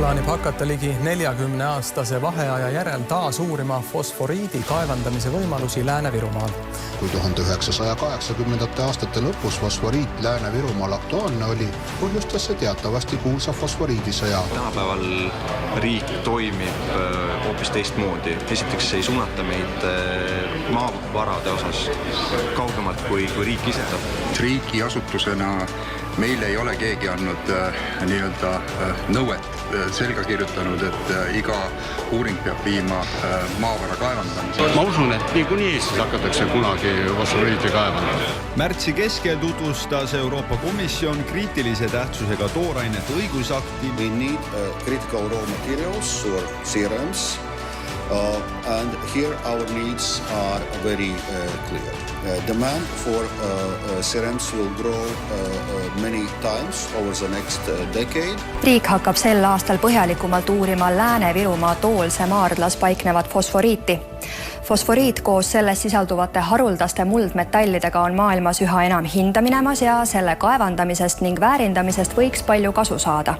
plaanib hakata ligi 40-aastase vaheaja järel taas uurima fosforiidi kaevandamise võimalusi Lääne-Virumaal. Kui 1980. aastate lõpus fosforiit Lääne-Virumaal aktuaalne oli, põhjustas see teatavasti kuulsa fosforiidisõja. Tänapäeval riik toimib hoopis teistmoodi. Esiteks ei suunata meid maavarade osas kaugemalt kui riik ise. Riigi asutusena meile ei ole keegi andnud nõuet selga kirjutanud, et iga uuring peab viima maavara kaevandamise. Ma usun, et niikuinii Eestis hakatakse kunagi fosforiiti kaevandama. Märtsi keskel tutvustas Euroopa Komisjon kriitilise tähtsusega toorainete õigusakti. We need critical raw materials or serums. And here our needs are very clear. Demand for serums will grow many times over the next decade. Riik hakkab sel aastal põhjalikumalt uurima Lääne-Virumaa Toolse maardlas paiknevat fosforiiti. Fosforiit koos selles sisalduvate haruldaste muldmetallidega on maailmas üha enam hinda minemas ja selle kaevandamisest ning väärindamisest võiks palju kasu saada.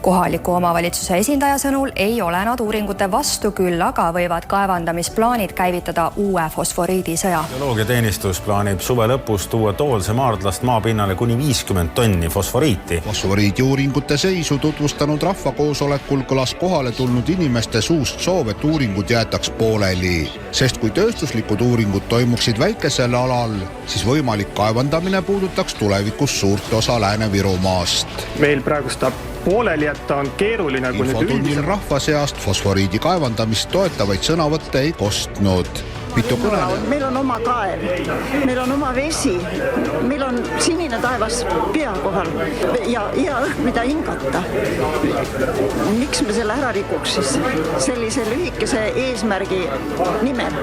Kohaliku omavalitsuse esindaja sõnul ei ole nad uuringute vastu, küll aga võivad kaevandamisplaanid käivitada uue fosforiidisõja. Geoloogiateenistus plaanib suve lõpus tuua Toolse maardlast maapinnale kuni 50 tonni fosforiiti. Fosforiidi uuringute seisu tutvustanud rahvakoosolekul kõlas kohale tulnud inimeste suust soov, et uuringud jäetaks pooleli. Sest kui tööstuslikud uuringud toimuksid väikesel alal, siis võimalik kaevandamine puudutaks tulevikus suurt osa Lääne-Virumaast. Meil praegu seda pooleli jätta on keeruline. Infotunnil rahva seast fosforiidi kaevandamist toetavaid sõnavõtte ei kostnud. Meil on oma kaev, meil on oma vesi, meil on sinine taevas pea kohal ja õhk, mida hingata. Miks me selle ära rikuks siis sellise lühikese eesmärgi nimel?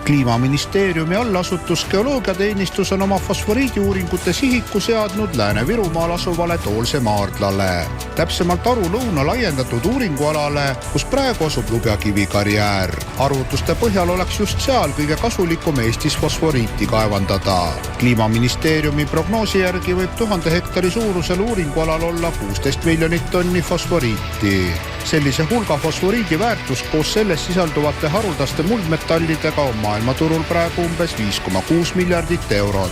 Kliimaministeeriumi allasutus Geoloogiateenistus on oma fosforiidi uuringute sihiku seadnud Lääne-Virumaal asuvale Toolse maardlale. Täpsemalt Aru-Lõuna laiendatud uuringualale, kus praegu asub Lubjakivi karjäär. Arvutuste põhjal oleks just seal kõige kasulikum Eestis fosforiiti kaevandada. Kliimaministeeriumi prognoosi järgi võib 1000 hektari suurusel uuringualal olla 16 miljonit tonni fosforiiti. Sellise hulga fosforiidi väärtus koos selles sisalduvate haruldaste muldmetallidega on maailmaturul praegu umbes 5,6 miljardit eurot.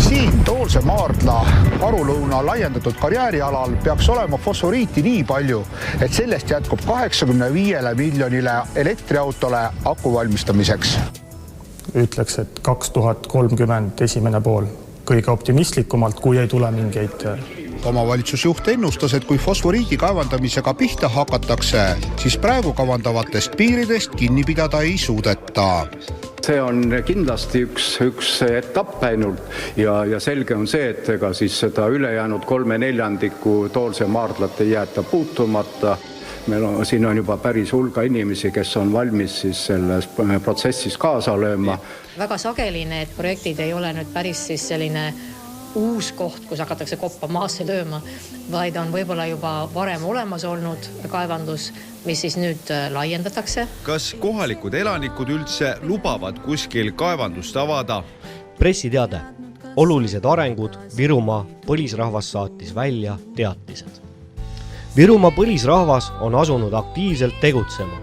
Siin Toolse maardla Aru-Lõuna laiendatud karjäärialal peaks olema fosforiiti nii palju, et sellest jätkub 85 miljonile elektriautole aku valmistamiseks. Ütleks, et 2030 esimene pool kõige optimistlikumalt, kui ei tule mingeid. Omavalitsusjuht ennustas, et kui fosforiidi kaevandamisega pihta hakatakse, siis praegu kavandavatest piiridest kinni pidada ei suudeta. See on kindlasti üks etapp ainult ja selge on see, et ega siis seda ülejäänud 3/4 Toolse maardlat ei jäeta puutumata. Siin on juba päris hulga inimesi, kes on valmis siis selles protsessis kaasa lööma. Väga sageli need projektid ei ole nüüd päris siis selline uus koht, kus hakatakse koppa maasse lööma, vaid on võib-olla juba varem olemas olnud kaevandus, mis siis nüüd laiendatakse. Kas kohalikud elanikud üldse lubavad kuskil kaevandust avada? Pressiteade. Olulised arengud. Virumaa põlisrahvas saatis välja teatised. Virumaa põlisrahvas on asunud aktiivselt tegutsema,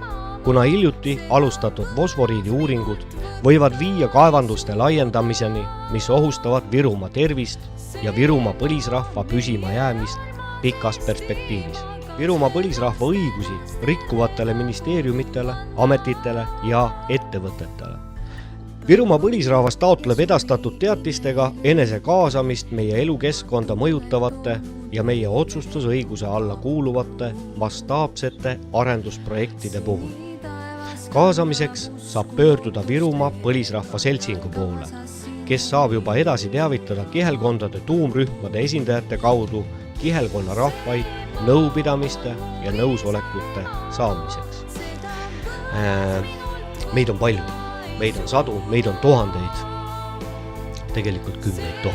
kuna hiljuti alustatud fosforiidi uuringud võivad viia kaevanduste laiendamiseni, mis ohustavad Virumaa tervist ja Virumaa põlisrahva püsima jäämist pikas perspektiivis. Virumaa põlisrahva õigusi rikkuvatele ministeeriumitele, ametitele ja ettevõtetele. Virumaa põlisrahvas taotleb edastatud teatistega enese kaasamist meie elukeskkonda mõjutavate ja meie otsustusõiguse alla kuuluvate mastaapsete arendusprojektide puhul. Kaasamiseks saab pöörduda Virumaa põlisrahva seltsingu poole, kes saab juba edasi teavitada kihelkondade tuumrühmade esindajate kaudu kihelkonna rahvaid nõupidamiste ja nõusolekute saamiseks. Meid on palju, meid on sadu, meid on tuhandeid, tegelikult 10 000.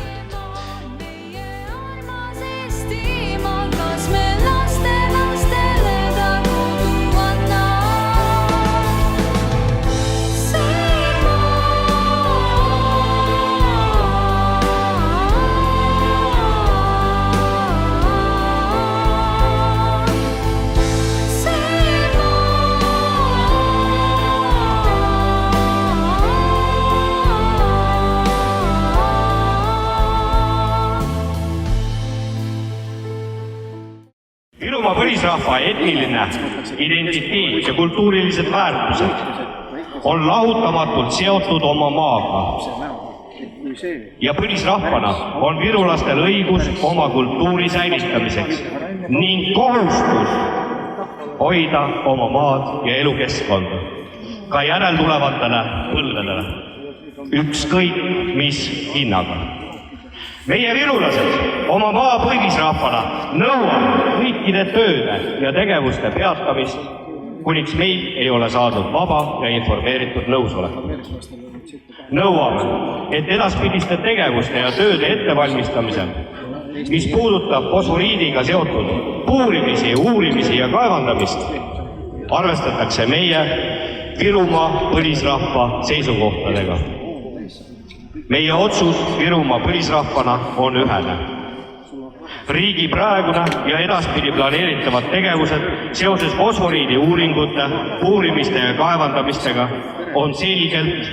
põlisrahva etniline identiteet ja kultuurilised väärtused on lahutamatult seotud oma maaga. Ja põlisrahvana on virulastel õigus oma kultuuri säilitamiseks ning kohustus hoida oma maad ja elukeskkonda ka järeltulevatele põlvedele, ükskõik mis hinnaga. Meie virulased oma maa põlisrahvana nõuame kõikide tööde ja tegevuste peatamist, kuniks meil ei ole saadud vaba ja informeeritud nõusolekut. Nõuame, et edaspidiste tegevuste ja tööde ettevalmistamisel, mis puudutab fosforiidiga seotud puurimisi, uurimisi ja kaevandamist, arvestatakse meie Virumaa põlisrahva seisukohtadega. Meie otsus Virumaa põlisrahvana on ühene. Riigi praegune ja edaspidi planeeritavad tegevused seoses fosforiidi uuringute, puurimiste ja kaevandamistega on selgelt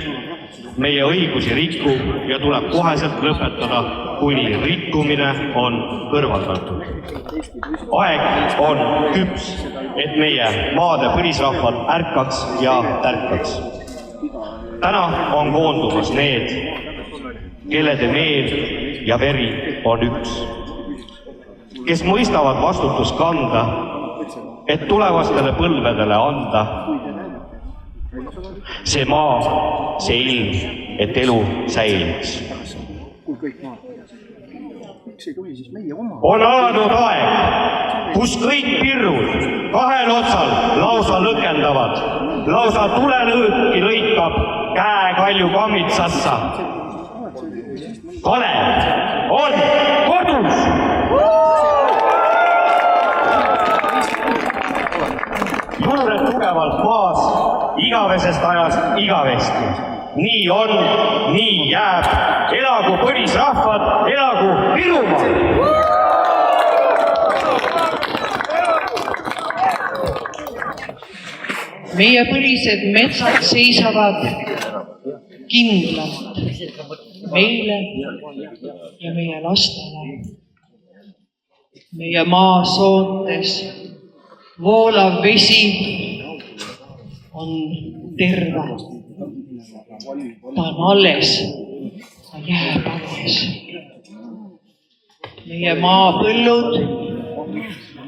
meie õigusi rikku ja tuleb koheselt lõpetada, kuni rikkumine on kõrvaldatud. Aeg on küps, et meie maade põlisrahvad ärkaks ja tärkaks. Täna on koondumas need, kellede meel ja veri on üks, kes mõistavad vastutust kanda, et tulevastele põlvedele anda see maa, see ilm, et elu säiliks. On alanud aeg, kus kõik pirrud kahel otsal lausa lõkendavad, lausa tulelõõki lõikab käekalju kammitsasse. Kalev on kodus! Juured tugevalt maas, igavesest ajast igavesti. Nii on, nii jääb. Elagu põlisrahvad, elagu Virumaa! Meie põlised metsad seisavad kindlalt meile ja meie lastele. Meie maasoontes voolav vesi on terve. Ta on alles, ta jääb alles. Meie maapõllud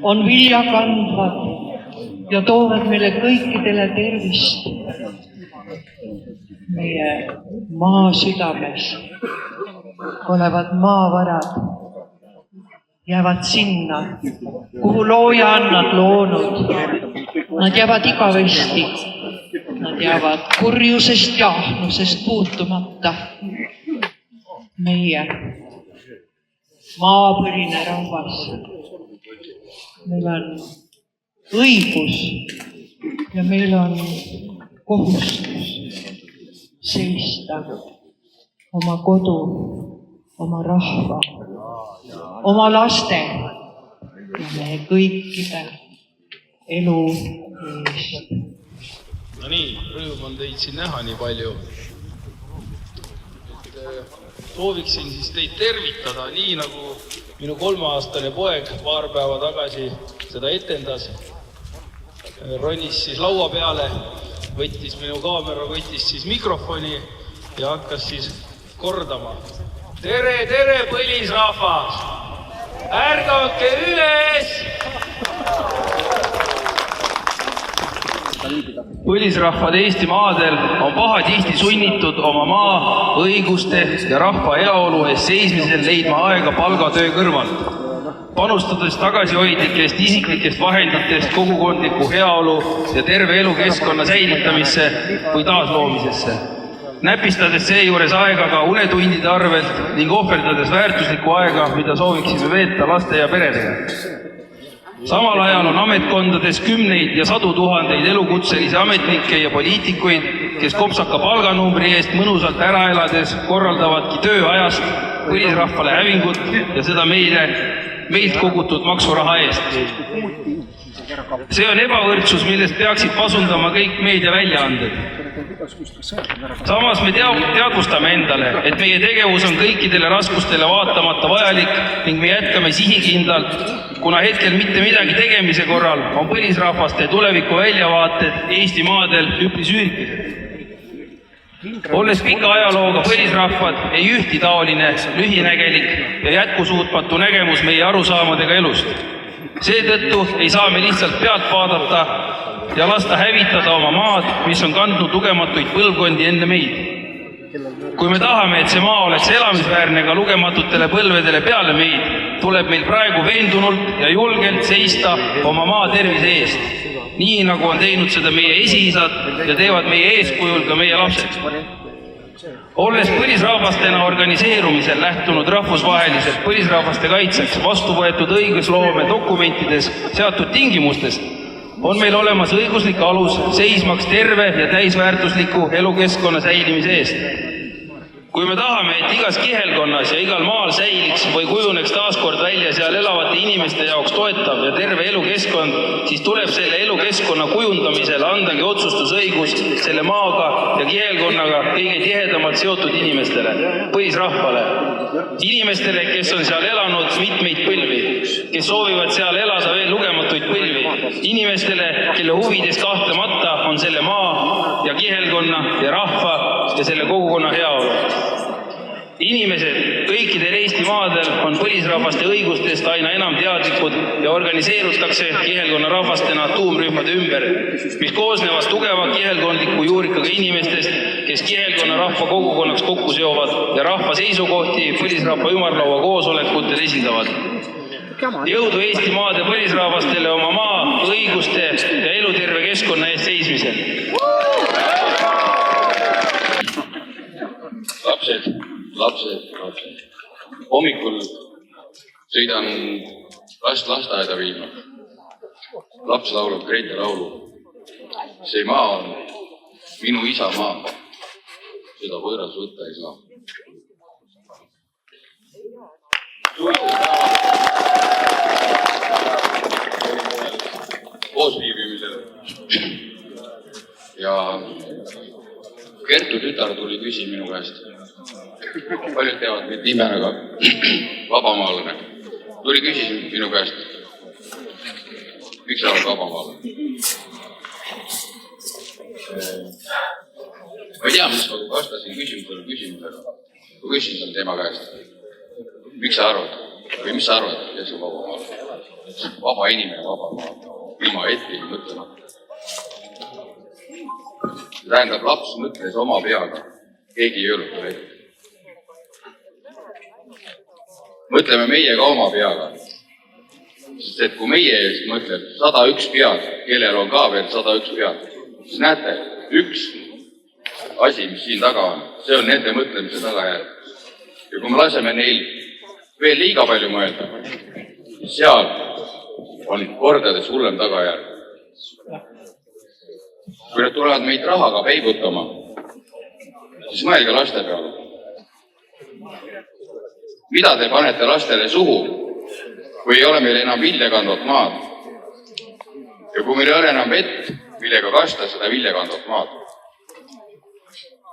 on viljakandvad ja toovad meile kõikidele tervist. Meie maa südames olevad maavarad jäävad sinna, kuhu looja on nad loonud. Nad jäävad igavesti. Nad jäävad kurjusest ja ahnusest puutumata. Meie maapõline rahvas. Meil on õigus ja meil on kohustus seista oma kodu, oma rahva, oma laste ja meie kõikide elu eest. No nii, rõõm on teid siin näha nii palju. Sooviksin siis teid tervitada, nii nagu minu 3-aastane poeg paar päeva tagasi seda etendas. Ronis siis laua peale, võttis minu kaamera, võttis siis mikrofoni ja hakkas siis kordama. Tere, tere, põlisrahvas! Ärgake üles! Põlisrahvad Eesti maadel on pahatihti sunnitud oma maa, õiguste ja rahva heaolu eest seismisel leidma aega palgatöö kõrvalt, panustades tagasihoidlikest isiklikest vahenditest kogukondliku heaolu ja terve elukeskkonna säilitamisse või taasloomisesse, näpistades seejuures aega ka unetundide arvelt ning ohverdades väärtuslikku aega, mida sooviksime veeta laste ja peredega. Samal ajal on ametkondades kümneid ja sadu tuhandeid elukutselisi ametnikke ja poliitikuid, kes kopsaka palganumbri eest mõnusalt ära elades korraldavadki tööajast põlisrahvale hävingut ja seda meilt kogutud maksuraha eest. See on ebavõrdsus, millest peaksid pasundama kõik meediaväljaanded. Samas me teadvustame endale, et meie tegevus on kõikidele raskustele vaatamata vajalik ning me jätkame sihikindlalt, kuna hetkel mitte midagi tegemise korral on põlisrahvaste tuleviku väljavaated Eesti maadel üpris üürikesed. Olles pika ajalooga põlisrahvad ei ühti taoline, lühinägelik ja jätkusuutmatu nägemus meie arusaamadega elust. Seetõttu ei saa me lihtsalt pealt vaadata ja lasta hävitada oma maad, mis on kandnud lugematuid põlvkondi enne meid. Kui me tahame, et see maa oleks elamisväärne ka lugematutele põlvedele peale meid, tuleb meil praegu veendunult ja julgelt seista oma maa tervise eest. Nii nagu on teinud seda meie esiisad ja teevad meie eeskujul ka meie lapsed. Olles põlisrahvastena organiseerumisel lähtunud rahvusvaheliselt põlisrahvaste kaitseks vastu võetud õigusloome dokumentides seatud tingimustes, on meil olemas õiguslik alus seismaks terve ja täisväärtusliku elukeskkonna säilimise eest. Kui me tahame, et igas kihelkonnas ja igal maal säiliks või kujuneks taaskord välja seal elavate inimeste jaoks toetav ja terve elukeskkond, siis tuleb selle elukeskkonna kujundamisel andagi otsustusõigus selle maaga ja kihelkonnaga kõige tihedamalt seotud inimestele, põlisrahvale. Inimestele, kes on seal elanud mitmeid põlvi, kes soovivad seal elada veel lugematuid põlvi. Inimestele, kelle huvides kahtlemata on selle maa ja kihelkonna ja rahva ja selle kogukonna heaolu. Inimesed kõikidel Eesti maadel on põlisrahvaste õigustest aina enam teadlikud ja organiseerutakse kihelkonna rahvastena tuumrühmade ümber, mis koosnevad tugeva kihelkondliku juurikaga inimestest, kes kihelkonna rahva kogukonnaks kokku seovad ja rahva seisukohti põlisrahva ümarlaua koosolekutel esindavad. Jõudu Eesti maade põlisrahvastele oma maa, õiguste ja eluterve keskkonna eest seismisel. Lapsed. Hommikul sõidan last lasteaeda viima. Laps laulab Grete laulu. See maa on minu isa maa. Seda võõras võtta ei saa. Koosviibimisel. Ja Kertu tütar tuli küsi minu käest. Paljud teavad meid nimega vabamaalane. Tuli küsis minu käest, miks sa oled vabamaalane? Ma ei tea, mis ma vastasin küsimusele. Ma küsisin tema käest, miks sa arvad? Või mis sa arvad, kes on vabamaalane? Vaba inimene, vabamaalane. Ilma eti mõtlemata. Tähendab, laps mõtles oma peaga. Keegi ei öelnud talle ette. Mõtleme meie ka oma peaga. Sest et kui meie eest mõtleb 101 pead, kellel on ka veel 101 pead, siis näete, üks asi, mis siin taga on, see on nende mõtlemise tagajärg. Ja kui me laseme neil veel liiga palju mõelda, siis seal on kordades hullem tagajärg. Kui nad tulevad meid rahaga peibutama, siis mõelge laste peale. Mida te panete lastele suhu, kui ei ole meil enam viljakandvat maad? Ja kui meil ei ole enam vett, millega kasta seda viljakandvat maad?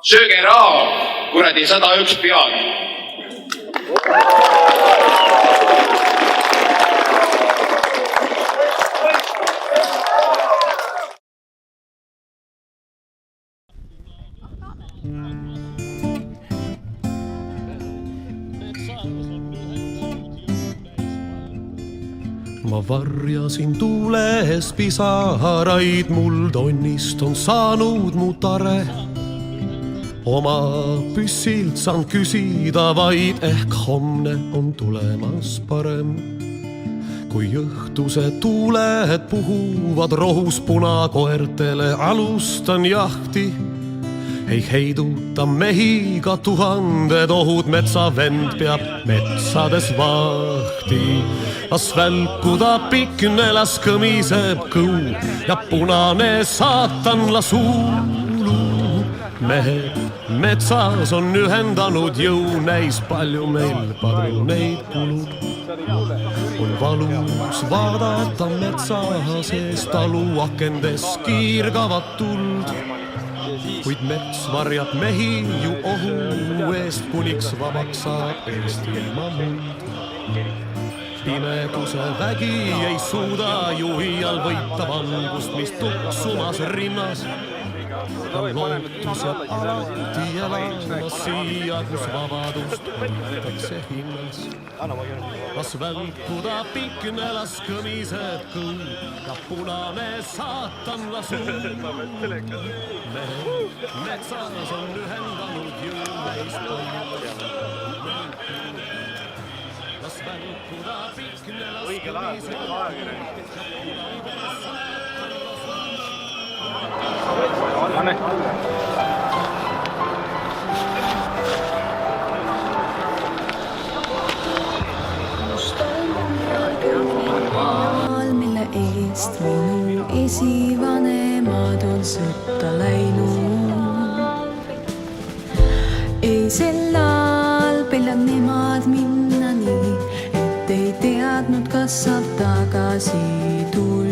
Sööge raha, kuradi 101 pead! Ma varjasin tuules pisaraid, mul tonnist on saanud mu tare. Oma püssilt saan küsida vaid, ehk homne on tulemas parem. Kui õhtused tuuled puhuvad rohus punakoertele, alustan jahti. Ei heiduta mehiga tuhanded ohud, metsavend peab metsades vahti. Las välkuda pikne, las kõmiseb kõu ja punane saatan las huulu. Mehed metsas on ühendanud jõu, näis palju meil padruneid kulub. On valus vaadata metsa sees, talu akendes kiirgavat tuld. kuid mets varjab mehi ju ohu eest, kuniks vabaks saab Eestimaa muld. Pimeduse vägi ei suuda ju iial võita valgust, mis tuksumas rinnas. Lootus jääb alati elama siia, kus vabadust võetakse hinnas. Las välkuda pikne, las kõmised kõll ja punane saatanla suu. Metsas on ühendanud jõumeist põld. Las välkuda pikne, las kõmised kõll ja punane saatanla suu. Maal, mille eest minu esivanemad on sõtta läinud. Ei sellal peljad nemad minna nii, et ei teadnud, kas saab tagasi tuldud.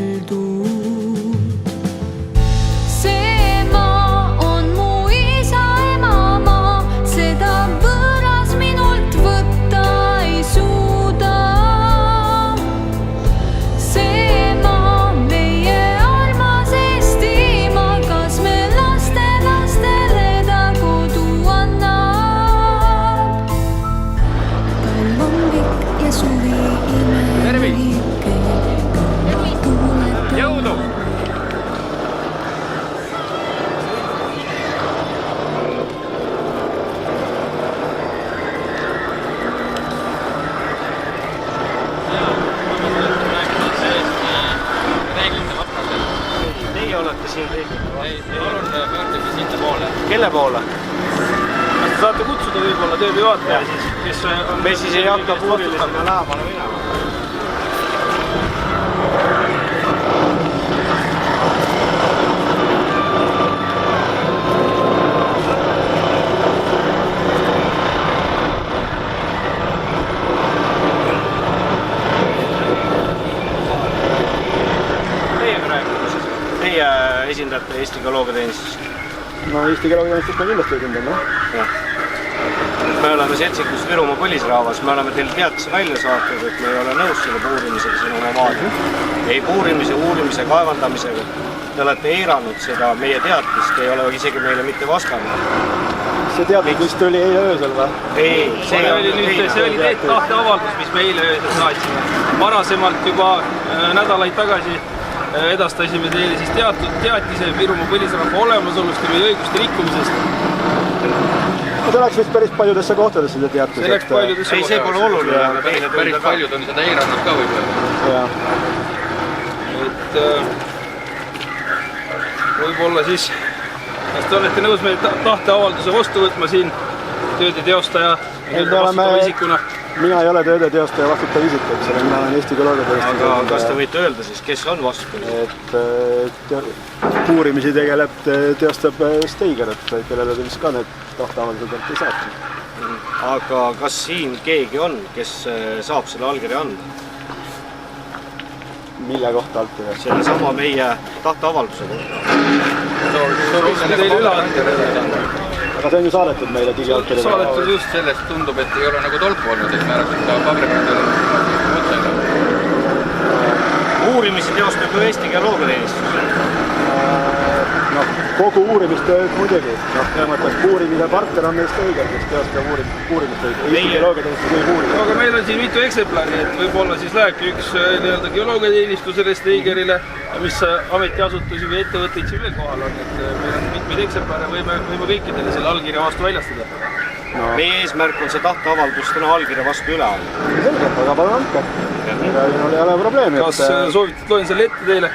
Kelle poole? Kas te saate kutsuda võib-olla tööjuhataja siis, kes on... Me siis ei hakka puurilisema lähemale minema. Teie esindate Eesti Geoloogiateenistust? No Eesti Geoloogiateenistust ma kindlasti esindame. Me oleme seltsikus Virumaa põlisrahvas, me oleme teil teatise välja saatud, et me ei ole nõus selle puurimisega siin oma maad. Ei puurimise, uurimise, kaevandamisega. Te olete eiranud seda meie teatist, ei ole isegi meile mitte vastanud. See teatis vist oli eile öösel või? Ei, see oli tahteavaldus, mis me eile öösel saatsime. Varasemalt juba nädalaid tagasi edastasime teile siis teatise Virumaa põlisrahva olemasolust ja meie õiguste rikkumisest. See läks vist päris paljudesse kohtadesse see teatis. See läks paljudesse kohtadesse. Ei, see pole oluline. Päris paljud on seda eiranud ka võib-olla. Et võib-olla siis, kas te olete nõus meie tahteavalduse vastu võtma siin tööde teostaja vastutava isikuna? Mina ei ole tööde teostaja vastutav isik, eks ole, mina olen Eesti Geoloogiateenistuse. Aga kas te võite öelda siis, kes on vastutav? Puurimisi teostab Steiger, kellele te vist ka need tahteavaldused ei saata. Aga kas siin keegi on, kes saab selle allkirja anda? Mille kohta allkirja? Selle sama meie tahteavalduse kohta. Soovime teile üle anda. Aga see on ju saadetud meile digiallkirja. Saadetud just. Sellest tundub, et ei ole nagu tolku olnud, et määratud ka paberil mõttega. Uurimisi teostab ju Eesti Geoloogiateenistus. Kogu uurimistööd muidugi. Uurimise partner on meil Steiger, kes teostab uurimistööd. Eesti Geoloogiateenistus ei uuri. Aga meil on siin mitu eksemplari, et võib-olla siis lähebki üks geoloogiateenistusele Steigerile, mis ametiasutusi või ettevõtteid siin veel kohal on. Et meil on mitmeid eksemplare, võime kõikidele selle allkirja vastu väljastada. Meie eesmärk on see tahteavaldus täna allkirja vastu üle anda. Selgelt, aga palun andke. Ei ole probleemi. Kas soovitud loen selle ette teile?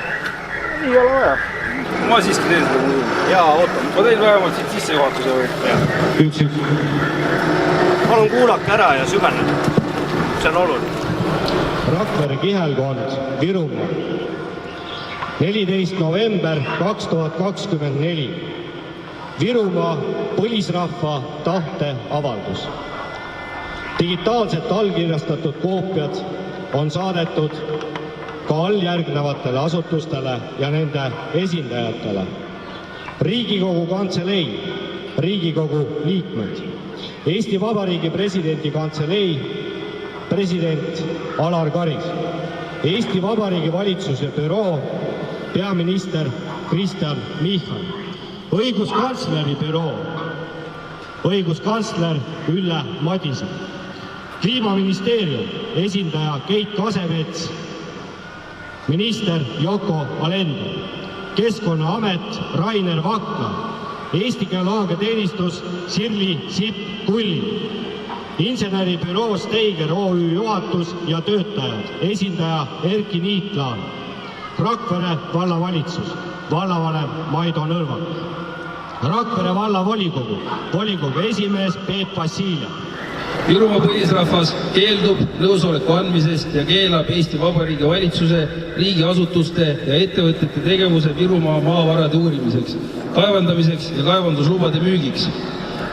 Ei ole vaja. Ma siiski teen seda muidu. Jaa, ootan. Ma teen vähemalt siit sissejuhatuse või? Palun kuulake ära ja süveneda. See on oluline. Rakvere kihelkond, Virumaa. 14. november 2024. Virumaa põlisrahva tahteavaldus. Digitaalselt allkirjastatud koopiad on saadetud ka alljärgnevatele asutustele ja nende esindajatele. Riigikogu Kantselei, Riigikogu liikmed, Eesti Vabariigi Presidendi Kantselei president Alar Karis, Eesti Vabariigi Valitsuse büroo peaminister Kristen Michal, õiguskantsleri büroo õiguskantsler Ülle Madise, Kliimaministeerium esindaja Keit Kasemets, minister Yoko Alender, Keskkonnaamet Rainer Vakla, Eesti Geoloogiateenistus Sirli Sipp-Kulli, inseneribüroo Steiger OÜ juhatus ja töötajad, esindaja Erki Niitlaan, Rakvere vallavalitsus, vallavanem Maido Nõlvak, Rakvere vallavolikogu, volikogu esimees Peep Vassiljev. Virumaa põlisrahvas keeldub nõusoleku andmisest ja keelab Eesti Vabariigi valitsuse, riigiasutuste ja ettevõtete tegevuse Virumaa maavarade uurimiseks, kaevandamiseks ja kaevanduslubade müügiks.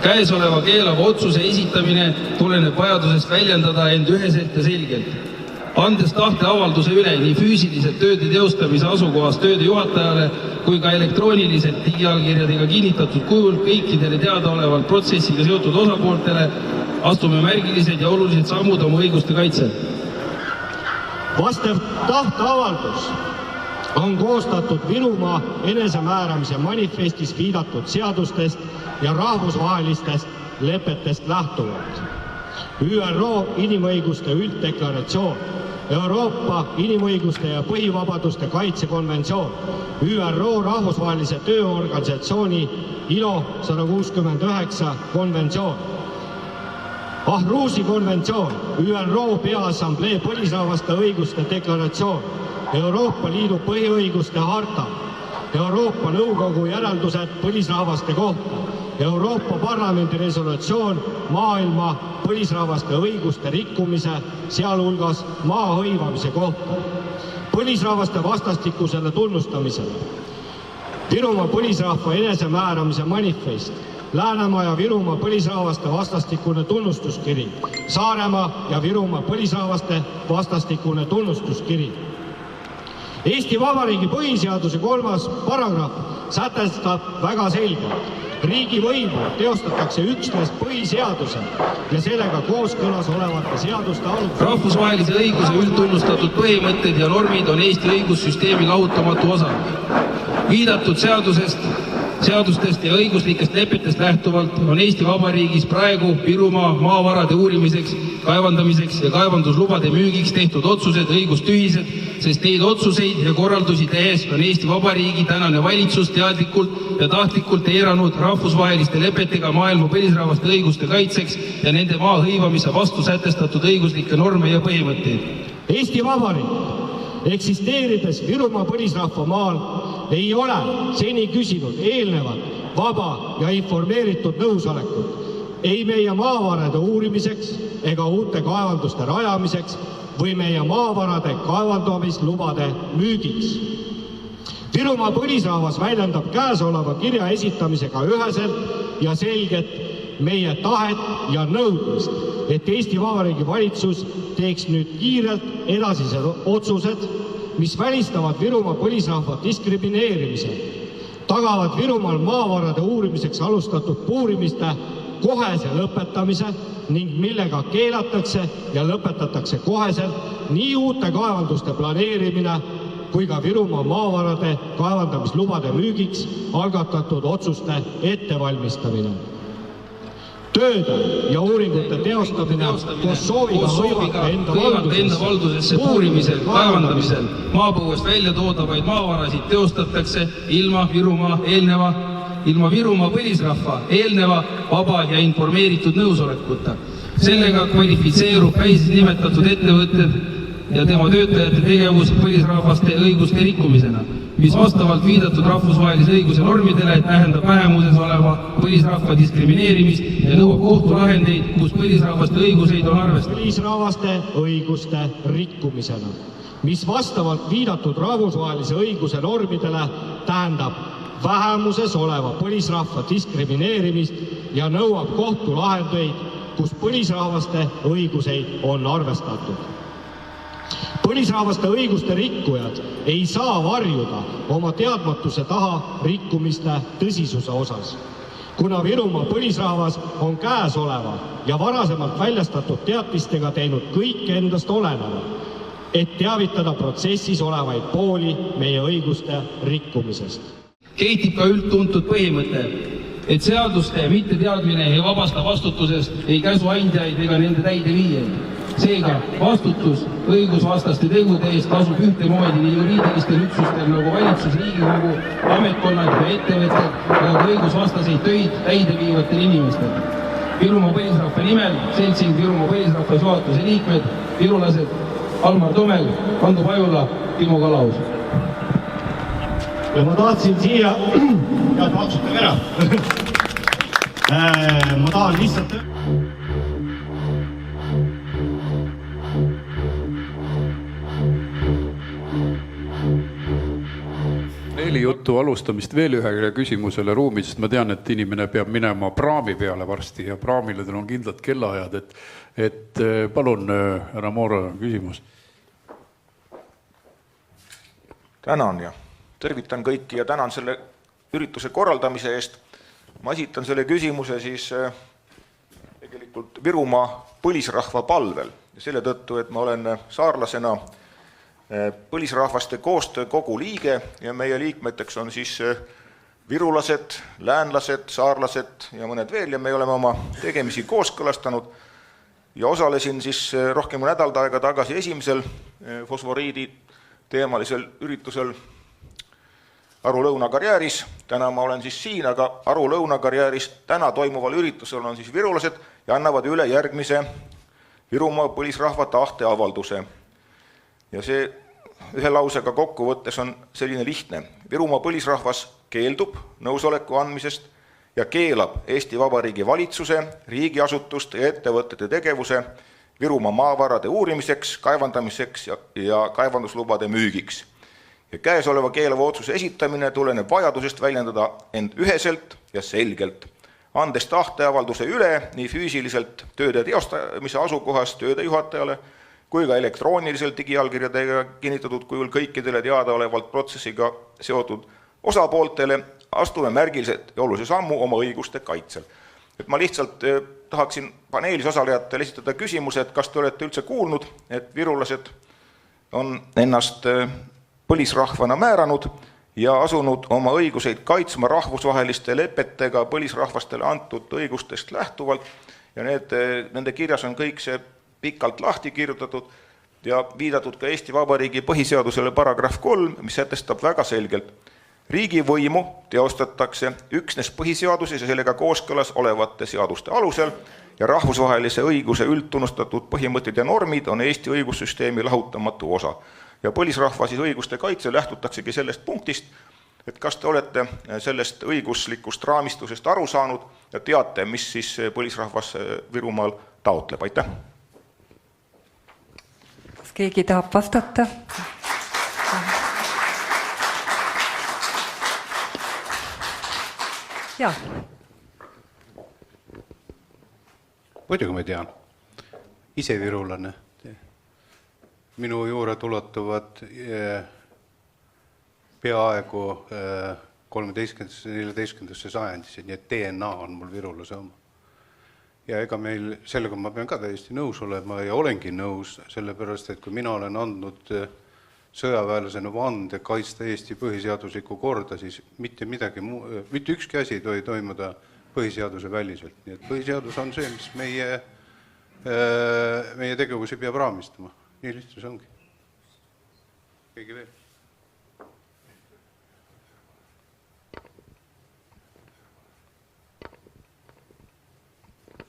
Käesoleva keelava otsuse esitamine tuleneb vajadusest väljendada end üheselt ja selgelt. Andes tahteavalduse üle nii füüsiliselt tööde teostamise asukohas tööde juhatajale kui ka elektrooniliselt digiallkirjadega kinnitatud kujul kõikidele teadaolevalt protsessiga seotud osapooltele, astume märgilised ja olulised sammud oma õiguste kaitsel. Vastav tahteavaldus on koostatud Virumaa enesemääramise manifestis viidatud seadustest ja rahvusvahelistest lepetest lähtuvalt. ÜRO inimõiguste ülddeklaratsioon, Euroopa inimõiguste ja põhivabaduste kaitsekonventsioon, ÜRO rahvusvahelise tööorganisatsiooni ILO 169 konventsioon, Ahrusi konventsioon, ÜRO Peaassamblee põlisrahvaste õiguste deklaratsioon, Euroopa Liidu põhiõiguste harta, Euroopa Nõukogu järeldused põlisrahvaste kohta, Euroopa Parlamendi resolutsioon maailma põlisrahvaste õiguste rikkumise, sealhulgas maa hõivamise kohta, põlisrahvaste vastastikusele tunnustamisele, Virumaa põlisrahva enesemääramise manifest, Läänemaa ja Virumaa põlisrahvaste vastastikune tunnustuskiri, Saaremaa ja Virumaa põlisrahvaste vastastikune tunnustuskiri. Eesti Vabariigi põhiseaduse 3. paragrahv sätestab väga selgelt, riigivõimu teostatakse üksnes põhiseaduse ja sellega kooskõlas olevate seaduste alusel. Rahvusvahelise õiguse üldtunnustatud põhimõtted ja normid on Eesti õigussüsteemi lahutamatu osa. Viidatud seadustest ja õiguslikest lepetest lähtuvalt on Eesti Vabariigis praegu Virumaa maavarade uurimiseks, kaevandamiseks ja kaevanduslubade müügiks tehtud otsused õigustühised, sest neid otsuseid ja korraldusi tehes on Eesti Vabariigi tänane valitsus teadlikult ja tahtlikult eiranud rahvusvaheliste lepetega maailma põlisrahvaste õiguste kaitseks ja nende maa hõivamise vastu sätestatud õiguslikke norme ja põhimõtteid. Eesti Vabariik, eksisteerides Virumaa põlisrahva maal, ei ole seni küsinud eelnevat vaba ja informeeritud nõusolekut ei meie maavarade uurimiseks ega uute kaevanduste rajamiseks või meie maavarade kaevandamislubade müügiks. Virumaa põlisrahvas väljendab käesoleva kirja esitamisega üheselt ja selgelt meie tahet ja nõudmist, et Eesti Vabariigi valitsus teeks nüüd kiirelt edasised otsused, mis välistavad Virumaa põlisrahva diskrimineerimise, tagavad Virumaal maavarade uurimiseks alustatud puurimiste kohese lõpetamise ning millega keelatakse ja lõpetatakse koheselt nii uute kaevanduste planeerimine kui ka Virumaa maavarade kaevandamislubade müügiks algatatud otsuste ettevalmistamine. Tööde ja uuringute teostamine koos sooviga hõivata enda valdusesse puurimisel, kaevandamisel, maapõuest välja toodavaid maavarasid teostatakse ilma Virumaa põlisrahva eelneva, vaba ja informeeritud nõusolekuta. Sellega kvalifitseerub väises nimetatud ettevõtted ja tema töötajate tegevus põlisrahvaste õiguste rikkumisena, mis vastavalt viidatud rahvusvahelise õiguse normidele tähendab vähemuses oleva põlisrahva diskrimineerimist ja nõuab kohtulahendeid, kus põlisrahvaste õiguseid on arvestatud. Põlisrahvaste õiguste rikkumisena, mis vastavalt viidatud rahvusvahelise õiguse normidele tähendab vähemuses oleva põlisrahva diskrimineerimist ja nõuab kohtulahendeid, kus põlisrahvaste õiguseid on arvestatud. Põlisrahvaste õiguste rikkujad ei saa varjuda oma teadmatuse taha rikkumiste tõsisuse osas. Kuna Virumaa põlisrahvas on käesoleva ja varasemalt väljastatud teatistega teinud kõik endast oleneva, et teavitada protsessis olevaid pooli meie õiguste rikkumisest. Kehtib ka üldtuntud põhimõte, et seaduste mitteteadmine ei vabasta vastutusest ei käsuandjaid ega nende täideviijaid. Seega vastutus õigusvastaste tegude eest tasub ühtemoodi nii juriidilistel üksustel nagu valitsus, Riigikogu, ametkonnad ja ettevõtted ja ka õigusvastaseid töid täideviivatel inimestel. Virumaa põlisrahva nimel seltsing Virumaa põlisrahva juhatuse liikmed, virulased Almar Tomel, Ando Pajula, Timo Kalaus. Ja ma tahtsin siia, ja patsutage ära. Ma tahan lihtsalt... Jutu alustamist veel ühele küsimusele ruumis, sest ma tean, et inimene peab minema praami peale varsti ja praamile teil on kindlad kellaajad, et palun, härra Moora, küsimus. Tänan ja tervitan kõiki ja tänan selle ürituse korraldamise eest. Ma esitan selle küsimuse siis tegelikult Virumaa põlisrahva palvel ja selle tõttu, et ma olen saarlasena põlisrahvaste koostöökogu liige ja meie liikmeteks on siis virulased, läänlased, saarlased ja mõned veel ja me oleme oma tegemisi kooskõlastanud ja osalesin siis rohkem kui nädal aega tagasi esimesel fosforiidi teemalisel üritusel Aru-Lõuna karjääris. Täna ma olen siis siin, aga Aru-Lõuna karjääris täna toimuval üritusel on siis virulased ja annavad üle järgmise Virumaa põlisrahva tahteavalduse. Ja see ühe lausega kokkuvõttes on selline lihtne. Virumaa põlisrahvas keeldub nõusoleku andmisest ja keelab Eesti Vabariigi valitsuse, riigiasutuste ja ettevõtete tegevuse Virumaa maavarade uurimiseks, kaevandamiseks ja kaevanduslubade müügiks. Ja käesoleva keelava otsuse esitamine tuleneb vajadusest väljendada end üheselt ja selgelt, andes tahteavalduse üle nii füüsiliselt tööde teostamise asukohas tööde juhatajale, kui ka elektrooniliselt digiallkirjadega kinnitatud kujul kõikidele teadaolevalt protsessiga seotud osapooltele astume märgiliselt ja olulise sammu oma õiguste kaitsel. Et ma lihtsalt tahaksin paneelis osalejatele esitada küsimuse, et kas te olete üldse kuulnud, et virulased on ennast põlisrahvana määranud ja asunud oma õiguseid kaitsma rahvusvaheliste lepetega põlisrahvastele antud õigustest lähtuvalt ja nende kirjas on kõik see pikalt lahti kirjutatud ja viidatud ka Eesti Vabariigi põhiseadusele paragrahv 3, mis sätestab väga selgelt. Riigivõimu teostatakse üksnes põhiseaduses ja sellega kooskõlas olevate seaduste alusel ja rahvusvahelise õiguse üldtunnustatud põhimõtted ja normid on Eesti õigussüsteemi lahutamatu osa. Ja põlisrahva siis õiguste kaitse lähtutaksegi sellest punktist, et kas te olete sellest õiguslikust raamistusest aru saanud ja teate, mis siis põlisrahvas Virumaal taotleb. Aitäh! Keegi tahab vastata? Jaa. Muidugi ma tean. Ise virulane. Minu juured ulatuvad peaaegu 13-14 sajandisse, nii et DNA on mul virulase oma. Ja ega meil, sellega ma pean ka täiesti nõus olema ja olengi nõus, sellepärast, et kui mina olen andnud sõjaväelasena vande kaitsta Eesti põhiseaduslikku korda, siis mitte ükski asi ei toimuda põhiseaduse väliselt. Nii et põhiseadus on see, mis meie tegevusi peab raamistama. Nii lihtsalt see ongi. Keegi veel?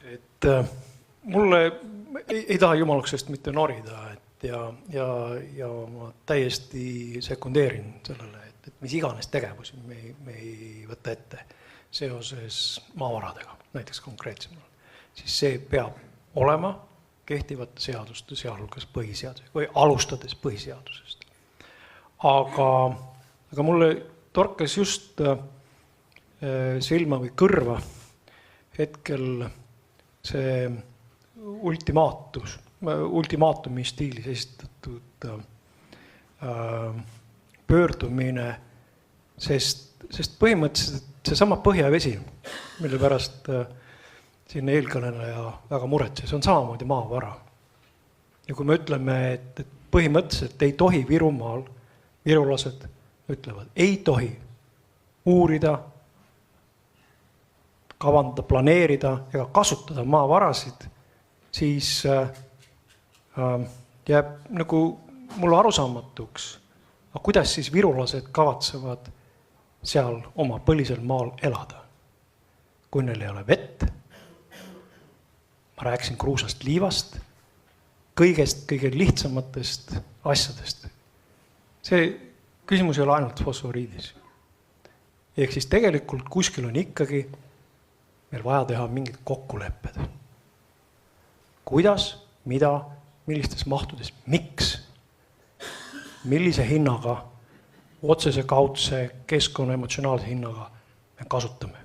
Et mulle ei taha jumalaksest mitte norida ja ma täiesti sekundeerin sellele, et mis iganes tegevusi me ei võta ette seoses maavaradega, näiteks konkreetsemalt, siis see peab olema kehtivate seaduste, sealhulgas põhiseadusega või alustades põhiseadusest. Aga mulle torkas just silma või kõrva hetkel see ultimaatumi stiilis esitatud pöördumine, sest põhimõtteliselt seesama põhjavesi, mille pärast siin eelkõneleja väga muretses, on samamoodi maavara. Ja kui me ütleme, et põhimõtteliselt ei tohi Virumaal, virulased ütlevad, ei tohi uurida, kavandada, planeerida ega kasutada maavarasid, siis jääb nagu mulle arusaamatuks, aga kuidas siis virulased kavatsevad seal oma põlisel maal elada, kui neil ei ole vett. Ma rääkisin kruusast, liivast, kõige lihtsamatest asjadest. See küsimus ei ole ainult fosforiidis. Ehk siis tegelikult kuskil on ikkagi meil vaja teha mingid kokkulepped. Kuidas, mida, millistes mahtudes, miks, millise hinnaga, otsese, kaudse, keskkonna, emotsionaalse hinnaga me kasutame.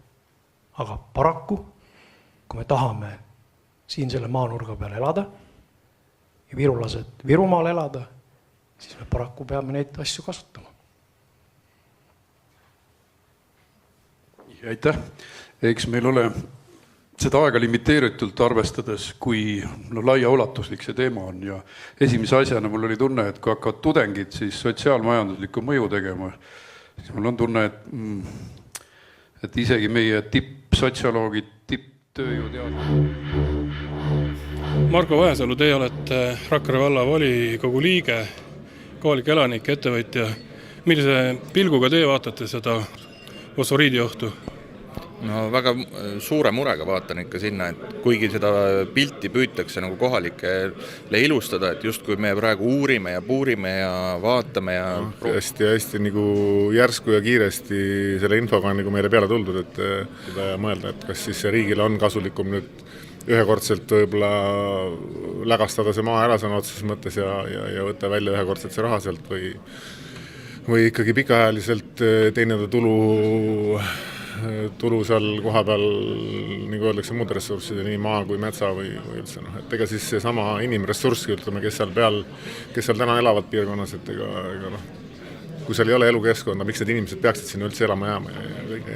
Aga paraku, kui me tahame siin selle maanurga peal elada ja virulased Virumaal elada, siis me paraku peame neid asju kasutama. Aitäh. Eks meil ole seda aega limiteeritult arvestades, kui laia ulatuslik see teema on. Ja esimese asjana mul oli tunne, et kui hakkavad tudengid siis sotsiaalmajanduslikku mõju tegema, siis mul on tunne, et isegi meie tippsotsioloogid, tipptööjõuteadlased. Marko Vahesalu, teie olete Rakvere valla volikogu liige, kohalik elanik, ettevõtja. Millise pilguga teie vaatate seda fosforiidiohtu? No väga suure murega vaatan ikka sinna, et kuigi seda pilti püütakse nagu kohalikele ilustada, et just kui me praegu uurime ja puurime ja vaatame ja hästi nagu järsku ja kiiresti selle infoga on nagu meile peale tuldud, et mõelda, et kas siis riigile on kasulikum nüüd ühekordselt võib-olla lägastada see maa ära sõna otseses mõttes ja võtta välja ühekordselt see raha sealt või ikkagi pikaajaliselt teenida tulu seal koha peal, nagu öeldakse, muude ressursside, nii maa kui metsa või üldse. Et ega siis see sama inimressursski, ütleme, kes seal täna elavad piirkonnas, et ega kui seal ei ole elukeskkonda, miks need inimesed peaksid sinna üldse elama jääma.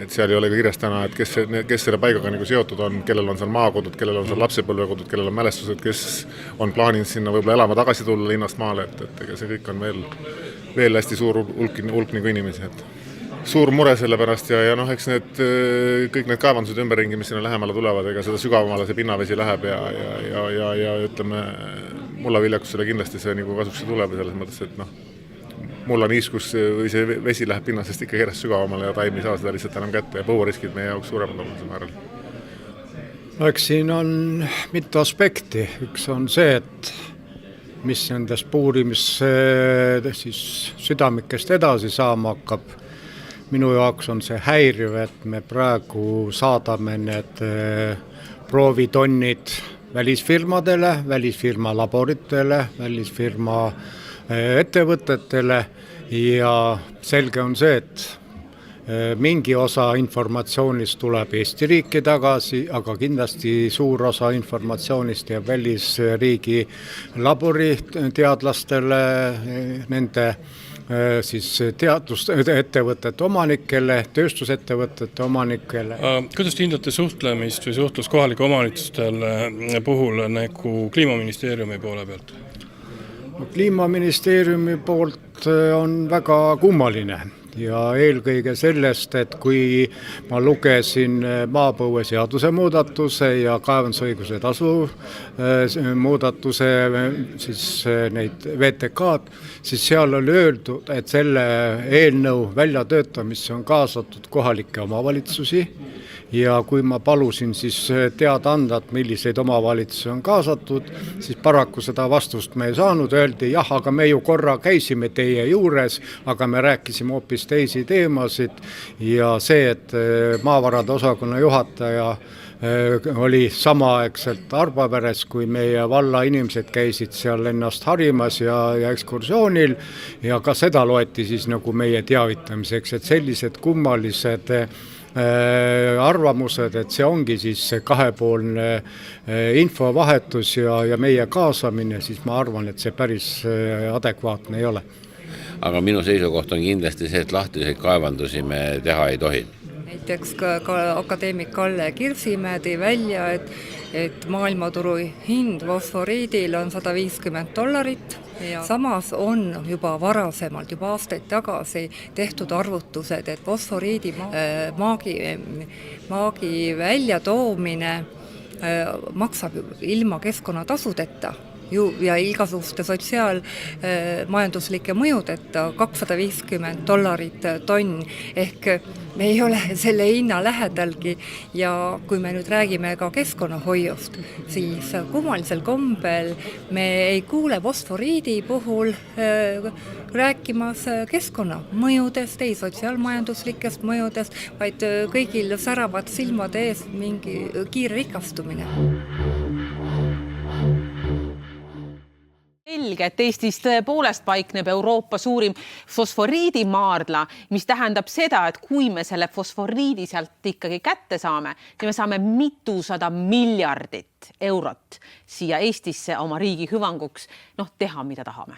Et seal ei ole ka kirjas täna, et kes selle paigaga nagu seotud on, kellel on seal maakodud, kellel on seal lapsepõlvekodud, kellel on mälestused, kes on plaaninud sinna võib-olla elama tagasi tulla linnast maale, et ega see kõik on veel hästi suur hulk nagu inimesi, et suur mure selle pärast ja eks kõik need kaevandused ümberringi, mis sinna lähemale tulevad, ega seda sügavamale see pinnavesi läheb ja ütleme, mullaviljakusele kindlasti see nagu kasuks tuleb selles mõttes, et mulla niiskus või see vesi läheb pinnasest ikka järjest sügavamale ja taim ei saa seda lihtsalt enam kätte ja põuariskid meie jaoks suuremad olulisel määral. No eks siin on mitu aspekti. Üks on see, et mis nendest puurimis siis südamikest edasi saama hakkab. Minu jaoks on see häiriv, et me praegu saadame need proovitonnid välisfirmadele, välisfirma laboritele, välisfirma ettevõtetele ja selge on see, et mingi osa informatsioonist tuleb Eesti riiki tagasi, aga kindlasti suur osa informatsioonist jääb välisriigi laboriteadlastele, nende siis teadusettevõtete omanikele, tööstusettevõtete omanikele. Kuidas te hindate suhtlemist või suhtlus kohalike omavalitsustel puhul nagu Kliimaministeeriumi poole pealt? Kliimaministeeriumi poolt on väga kummaline ja eelkõige sellest, et kui ma lugesin maapõueseaduse muudatuse ja kaevandusõiguse tasu muudatuse, siis neid VTK-d, siis seal oli öeldud, et selle eelnõu väljatöötamisse on kaasatud kohalikke omavalitsusi ja kui ma palusin siis teada anda, et milliseid omavalitsusi on kaasatud, siis paraku seda vastust me ei saanud, öeldi jah, aga me ju korra käisime teie juures, aga me rääkisime hoopis teisi teemasid ja see, et maavarade osakonna juhataja oli samaaegselt Arbaveres, kui meie valla inimesed käisid seal ennast harimas ja ekskursioonil ja ka seda loeti siis nagu meie teavitamiseks, et sellised kummalised arvamused, et see ongi siis see kahepoolne infovahetus ja meie kaasamine, siis ma arvan, et see päris adekvaatne ei ole. Aga minu seisukoht on kindlasti see, et lahtiseid kaevandusi me teha ei tohi. Näiteks ka akadeemik Kalle Kirsimäe tõi välja, et maailmaturu hind fosforiidil on $150 ja samas on juba varasemalt, juba aastaid tagasi tehtud arvutused, et fosforiidi maagi väljatoomine maksab ilma keskkonnatasudeta ja igasuguste sotsiaalmajanduslike mõjudeta $250 tonn, ehk me ei ole selle hinna lähedalgi ja kui me nüüd räägime ka keskkonnahoiust, siis kummalisel kombel me ei kuule fosforiidi puhul rääkimas keskkonnamõjudest, ei sotsiaalmajanduslikest mõjudest, vaid kõigil säravad silmade ees mingi kiire rikastumine. Selge, et Eestis tõepoolest paikneb Euroopa suurim fosforiidimaardla, mis tähendab seda, et kui me selle fosforiidi sealt ikkagi kätte saame, siis me saame mitusada miljardit eurot siia Eestisse oma riigi hüvanguks teha, mida tahame.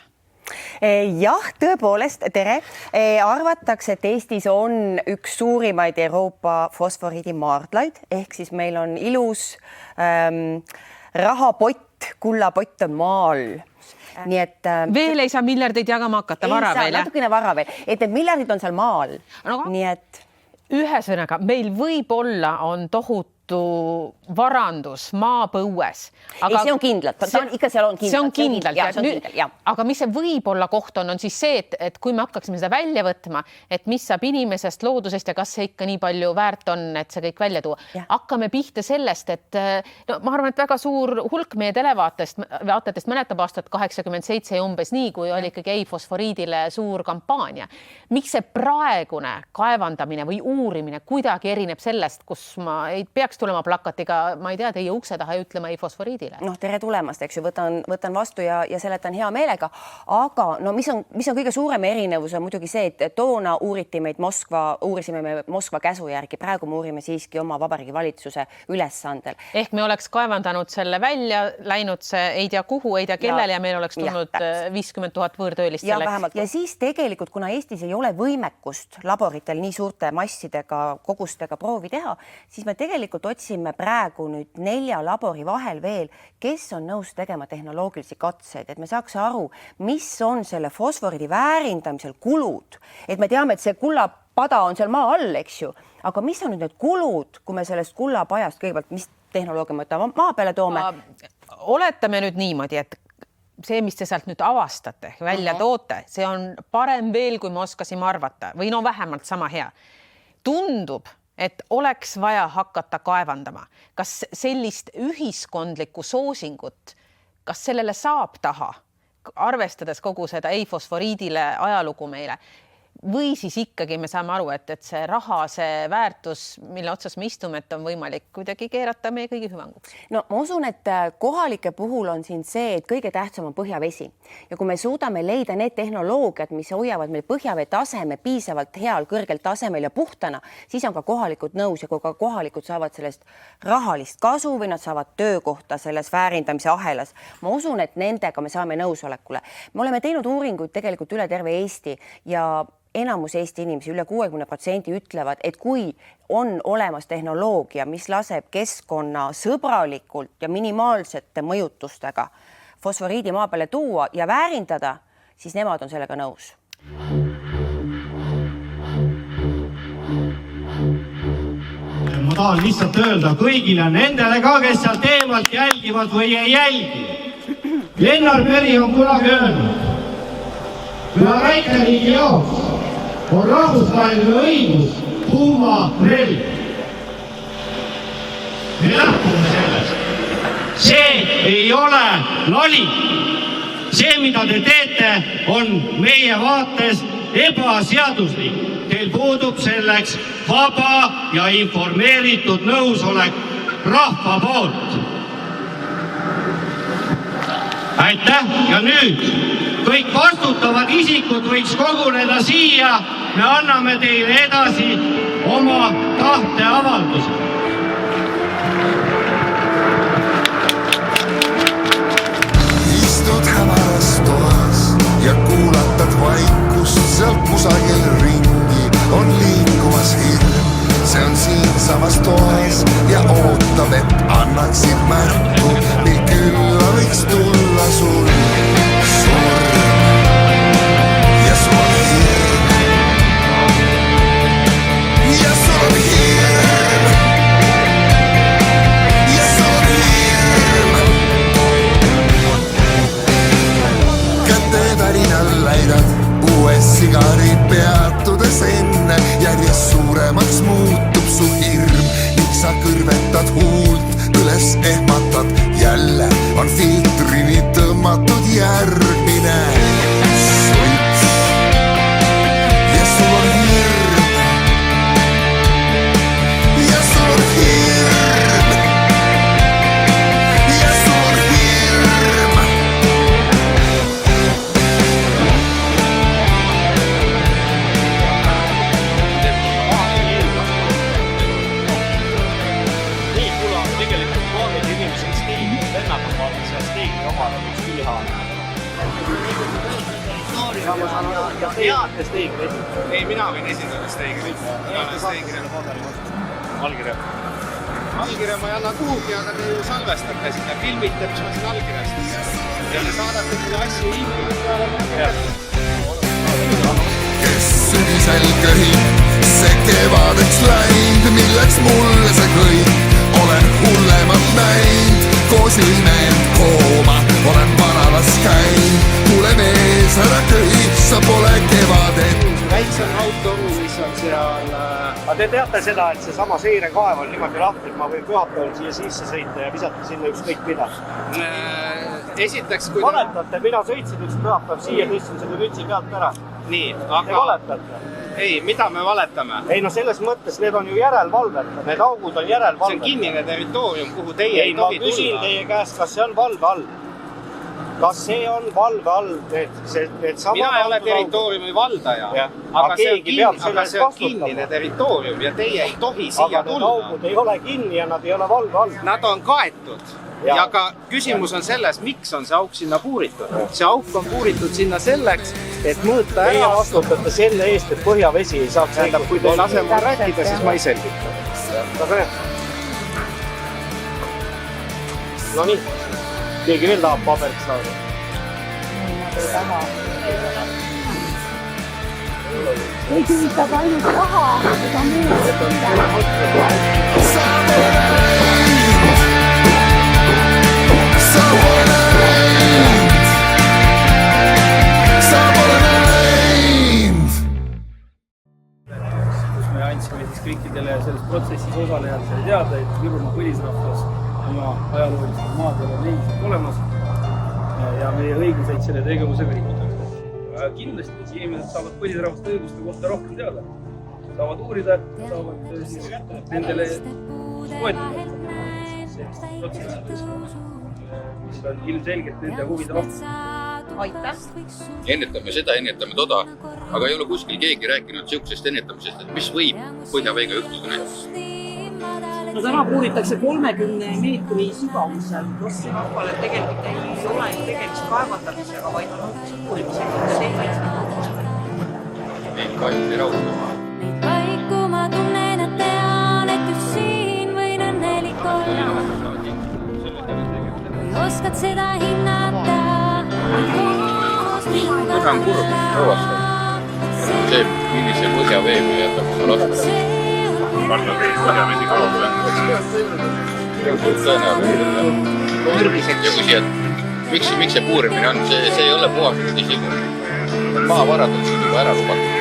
Jah, tõepoolest, tere. Arvatakse, et Eestis on üks suurimaid Euroopa fosforiidimaardlaid, ehk siis meil on ilus rahapott, kullapott on maal. Nii et, veel ei saa miljardeid jagama hakata, vara veel. Natukene vara veel, et need miljardid on seal maal. Nii et ühesõnaga, meil võib-olla on tohutu varandus maapõues. Aga see on kindlalt, seal on kindlalt. Aga mis see võib-olla koht on siis see, et kui me hakkaksime seda välja võtma, et mis saab inimesest, loodusest ja kas see ikka nii palju väärt on, et see kõik välja tuua. Hakkame pihta sellest, et ma arvan, et väga suur hulk meie televaatajatest mäletab aastat 87 umbes nii, kui oli ikkagi ei fosforiidile suur kampaania. Miks see praegune kaevandamine või uurimine kuidagi erineb sellest, kus ma ei peaks tulema plakatiga, ma ei tea, teie ukse taha ja ütlema ei fosforiidile. Tere tulemast, eks ju, võtan vastu ja seletan hea meelega, aga mis on kõige suurem erinevus on muidugi see, et toona uurisime me Moskva käsu järgi, praegu me uurime siiski oma Vabariigi valitsuse ülesandel. Ehk me oleks kaevandanud selle välja, läinud see ei tea kuhu, ei tea kellele ja meil oleks tulnud 50 000 võõrtöölist selleks. Ja siis tegelikult, kuna Eestis ei ole võimekust laboritel nii suurte massidega, kogustega proovi teha, siis me tegelikult otsime praegu nüüd 4 labori vahel veel, kes on nõus tegema tehnoloogilisi katseid, et me saaks aru, mis on selle fosforiidi väärindamisel kulud. Et me teame, et see kullapada on seal maa all, eks ju, aga mis on nüüd need kulud, kui me sellest kullapajast kõigepealt, mis tehnoloogia me maa peale toome? Oletame nüüd niimoodi, et see, mis te sealt nüüd avastate, välja toote, see on parem veel, kui me oskasime arvata või vähemalt sama hea. Tundub, et oleks vaja hakata kaevandama. Kas sellist ühiskondlikku soosingut, kas sellele saab taha, arvestades kogu seda ei fosforiidile ajalugu meile, või siis ikkagi me saame aru, et see raha, see väärtus, mille otsas me istume, et on võimalik kuidagi keerata meie kõigi hüvanguks? No ma usun, et kohalike puhul on siin see, et kõige tähtsam on põhjavesi. Ja kui me suudame leida need tehnoloogiad, mis hoiavad meil põhjavee taseme piisavalt heal, kõrgel tasemel ja puhtana, siis on ka kohalikud nõus ja kui ka kohalikud saavad sellest rahalist kasu või nad saavad töökohta selles väärindamise ahelas. Ma usun, et nendega me saame nõusolekule. Me oleme teinud uuringuid tegelikult üle terve Eesti ja enamus Eesti inimesi, üle 60% ütlevad, et kui on olemas tehnoloogia, mis laseb keskkonna sõbralikult ja minimaalsete mõjutustega fosforiidi maa peale tuua ja väärindada, siis nemad on sellega nõus. Ma tahan lihtsalt öelda kõigile nendele ka, kes sealt eemalt jälgivad või ei jälgi. Lennar Meri on kunagi öelnud, ühe väikeriigi jaoks on rahvusvaheline õigus tuumarelv. Me lähtume sellest. See ei ole nali. See, mida te teete, on meie vaates ebaseaduslik. Teil puudub selleks vaba ja informeeritud nõusolek rahva poolt. Aitäh ja nüüd kõik vastutavad isikud võiks koguneda siia. Me anname teile edasi oma tahteavalduse. Istud hämaras toas ja kuulatad vaikust sealt kusagil ringi on liikumas hirm. See on siinsamas toas ja ootab, et annaksid märku, nii külla võiks tulla sul surm. Ja sul on hirm. Ja sul on hirm. Ja sul on hirm. Käte värinal läidad uue sigari peatudes enne järjest suuremaks muutub su hirm ning sa kõrvetad huult üles ehmatad jälle on filtrini tõmmatud järgmine suits ja sul on hirm ja sul on hirm ja sul on hirm. Teate Steigri esindada? Ei, mina võin esindada Steigri. Mina olen Steigri. Allkirja? Allkirja ma ei anna kuhugi, aga te ju salvestate sinna, filmite, mis ma siin allkirjastan. Ja te saadate selle asja e-maili peale. Kes sügisel köhib, see kevadeks läind, milleks mulle see kõik. Olen hullemat näind, koos ilmeend kooma, olen vanalas käind. Tule mees, ära köhi, sa pole kevadet. Väiksem auto, mis on seal... Aga te teate seda, et see sama seirekaev on niimoodi lahti, et ma võin pühapäeval siia sisse sõita ja visata sinna ükskõik mida. Esiteks, kui... Valetate, mina sõitsin üks pühapäev siia, tõstsin selle mütsi pealt ära. Nii, aga... Te valetate? Ei, mida me valetame? Ei, no selles mõttes, need on ju järelvalved, need augud on järelvalved. See on kinnine territoorium, kuhu teie ei tohi tulla. Ma küsin teie käest, kas see on valve all? Kas see on valve all? Mina ei ole territooriumi valdaja, aga see on kinnine territoorium ja teie ei tohi siia tulla. Aga need augud ei ole kinni ja nad ei ole valve all. Nad on kaetud. Ja ka küsimus on selles, miks on see auk sinna puuritud. See auk on puuritud sinna selleks, et mõõta ära... Teie vastutate selle eest, et põhjavesi ei saaks... Tähendab, kui te lase mul rääkida, siis ma ei selgita. No nii, keegi veel tahab paberit saada. Ei taha. Ei küsitab ainult raha, seda me andsime siis kõikidele selles protsessis osalejatele teada, et Virumaa põlisrahvas oma ajaloolistel maadel on endiselt olemas ja meie õiguseid selle tegevusega rikutakse. Kindlasti inimesed saavad põlisrahvaste õiguste kohta rohkem teada. Saavad uurida, saavad nendele toetada protsessides, mis on ilmselgelt nende huvide vastu. Aitäh! Ennetame seda, ennetame toda, aga ei ole kuskil keegi rääkinud siuksest ennetamisest, et mis võib põhjaveega juhtuda näiteks. No täna puuritakse 30 meetri sügavusel. Rossi rahvale tegelikult ei ole tegemist kaevandamisega, vaid on puurimisega. Neid kahjuks ei raudama. Paiku ma tunnen, et tean, et just siin võin õnnelik olla. Või oskad seda hinnata? Väga on kurb, õuasta. See, millise põhjavee me jätame oma lastele. Varnad põhjavesi kaotada. Tõenäoliselt. Ja kui siia, miks see puurimine on, see ei ole puhastud isegi. Maavarad on siin juba ära lubatud.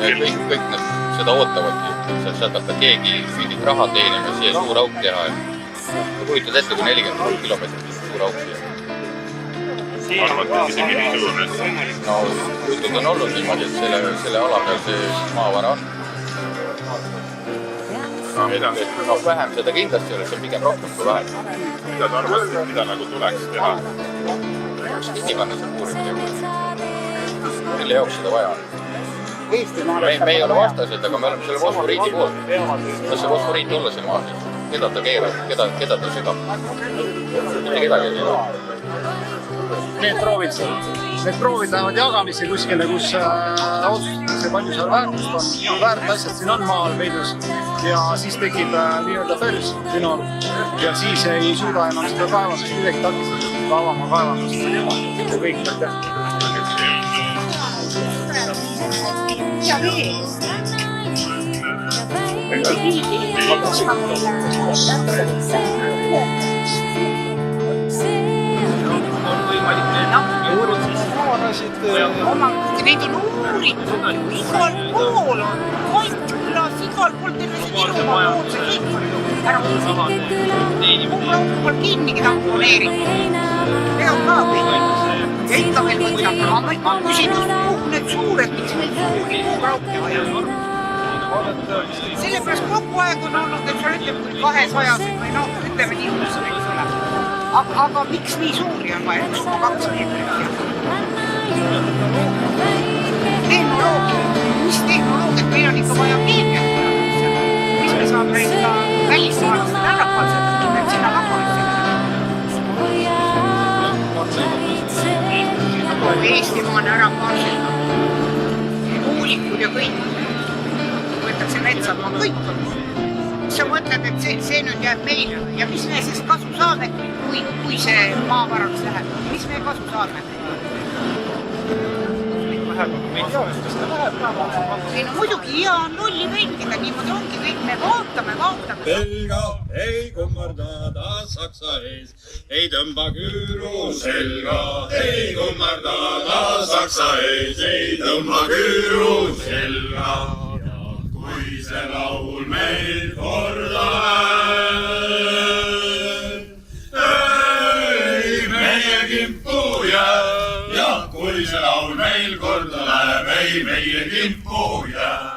Ja kõik nad seda ootavadki. Sealt hakata keegi mingit raha teenima, siia suur auk teha. Kujutad ette, kui 40 kilomeetrit suur auk siia. Arvad, et isegi niisugune? No, jutud on olnud niimoodi, et selle ala peal see maavara on. No, vähem seda kindlasti oleks, see on pigem rohkem kui vähem. Mida sa arvad, mida nagu tuleks teha? Kinni panna see puurimine. Mille jaoks seda vaja on? Eestimaale me ei ole vastased, aga me oleme selle fosforiidi poolt. Kas see fosforiit olla siin maas? Keda ta keerab? Keda ta sügab? Mitte kedagi ei tea. Need proovid lähevad jagamisse kuskile, kus otsustatakse, palju seal väärtust on, kui väärt asjad siin on maal peidus ja siis tekib nii-öelda fels dünor ja siis ei suuda enam seda kaevandust midagi takistada, ka avama kaevandust ja kõik aitäh. Ja vee. Neid on uuritud, igal pool on, Koitkülas, igal pool terve see Virumaa pool, see kõik on ära uuritud. Kuhu kinnigi ta on poleeritud. Need on ka kõik. Ja ikka veel võtab. Ma küsin, kuhu need suured, miks meil suuri puurauke vaja on? Sellepärast kogu aeg on olnud, et sa ütleb küll 200 või ütleme nii uused, eks ole. Aga miks nii suuri on vaja? 1,2 meetrit. Tehnoloogia. Mis tehnoloogiat? Meil on ikka vaja keemiat. Mis me saame ikka välismaalast ära katseda, et sinna lakkunud. Eestimaa on ära katseda. Tuulikud ja kõik. Võetakse metsad, ma kõik on. Sa mõtled, et see nüüd jääb meile ja mis me siis kasu saame, kui see maavaraks läheb? Mis me kasu saame? Ei no muidugi hea on lolli mängida, niimoodi ongi kõik, me vaatame. Pelga ei kummarda ta saksa ees, ei tõmba küüru selga, ei kummarda ta saksa ees, ei tõmba küüru selga. Kui see laul meil korda ei meie kimpu jääb ja kui see laul meil korda läheb, ei meie kimpu jääb.